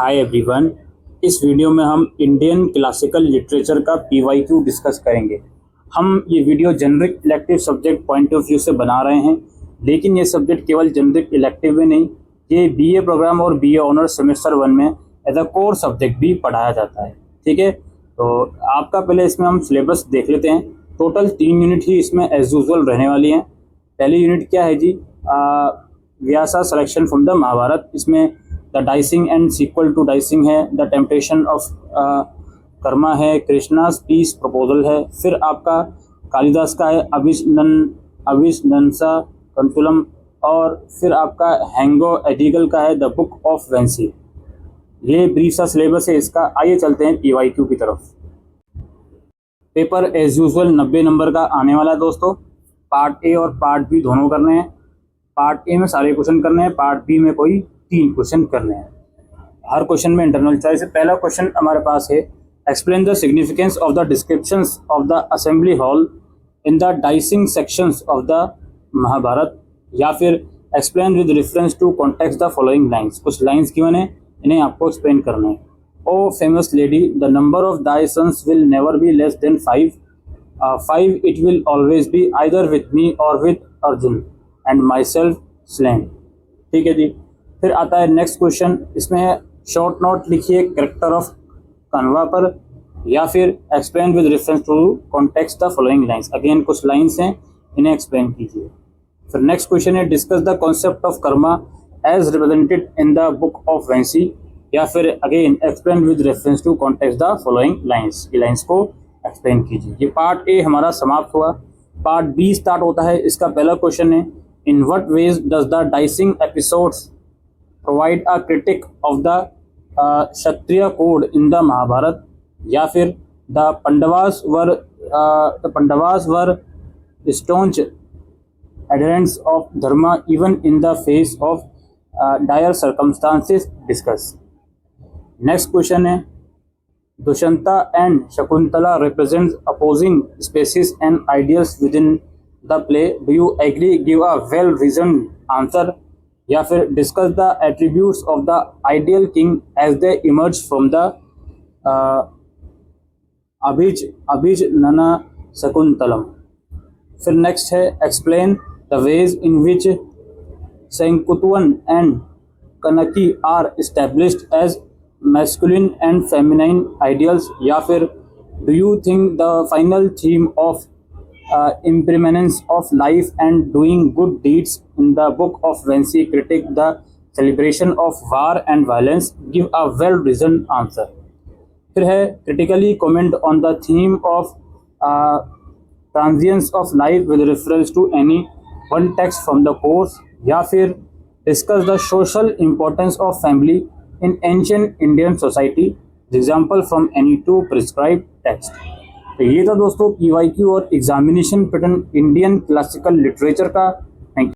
Hi everyone. इस video में हम इंडियन क्लासिकल लिटरेचर का पीवाईक्यू डिस्कस करेंगे। हम ये video generic elective subject point of view से बना रहे हैं, लेकिन ये सब्जेक्ट केवल जेनरिक इलेक्टिव में नहीं, ये बीए प्रोग्राम और बीए ऑनर्स सेमेस्टर 1 में एज अ कोर सब्जेक्ट भी पढ़ाया जाता है। ठीक है, तो आपका पहले इसमें हम सिलेबस देख लेते हैं। टोटल 3 यूनिट ही इसमें एज यूजुअल रहने वाली हैं। पहली यूनिट क्या है जी? Vyasa selection from the Mahabharata. इसमें the dicing and sequel to dicing है, द टेम्पटेशन ऑफ कर्मा है, कृष्णास पीस प्रपोजल है। फिर आपका कालिदास का है अभिनंसा कंतुलम, और फिर आपका हैंगो एडिगल का है द बुक ऑफ वेंसी। ये ब्रीफ सा सिलेबस है इसका। आइए चलते हैं पीवाईक्यू की तरफ। पेपर एज यूजुअल 90 नंबर का आने वाला है दोस्तों। पार्ट ए और पार्ट बी दोनों करने हैं। पार्ट ए में सारे क्वेश्चन करने हैं, पार्ट बी में कोई 3 क्वेश्चन करने हैं। हर क्वेश्चन में इंटरनल चॉइस है। पहला क्वेश्चन हमारे पास है, explain the significance of the descriptions of the assembly hall in the dicing sections of the Mahabharata, या फिर explain with reference to context the following lines. कुछ लाइन्स गिवन है, इन्हें आपको एक्सप्लेन करना है। O famous lady, the number of thy sons will never be less than 5. 5 it will always be either with me और with Arjun and my self slain. ठीक है जी। फिर आता है नेक्स्ट क्वेश्चन। इसमें है, शॉर्ट नोट लिखिए कैरेक्टर ऑफ कन्वा पर, या फिर explain with reference to context the following lines. Again कुछ लाइन्स हैं, इन्हें एक्सप्लेन कीजिए। फिर नेक्स्ट क्वेश्चन है, discuss the concept of karma as represented in the book of वेंसी, या फिर अगेन explain with reference to context the following lines. ये लाइन्स को एक्सप्लेन कीजिए। ये पार्ट ए हमारा समाप्त हुआ। पार्ट बी स्टार्ट होता है। इसका पहला क्वेश्चन है, in what ways does the dicing episodes provide a critique of the Kshatriya code in the Mahabharata, या फिर the Pandavas were staunch adherents of dharma even in the face of dire circumstances. Discuss. Next question है, Dushyanta and Shakuntala represents opposing species and ideals within the play. Do you agree? Give a well-reasoned answer. या फिर discuss the attributes of the ideal king as they emerge from the अभिजनना Shakuntalam. फिर next है, explain the ways in which शंकुतवन and कनकी are established as masculine and feminine ideals, या फिर do you think the final theme of impermanence of life and doing good deeds in the book of Vensi critique the celebration of war and violence? Give a well reasoned answer. फिर है, critically comment on the theme of transience of life with reference to any one text from the course, या फिर discuss the social importance of family in ancient Indian society, example from any two prescribed text। तो ये था दोस्तों PYQ और examination pattern Indian classical literature का।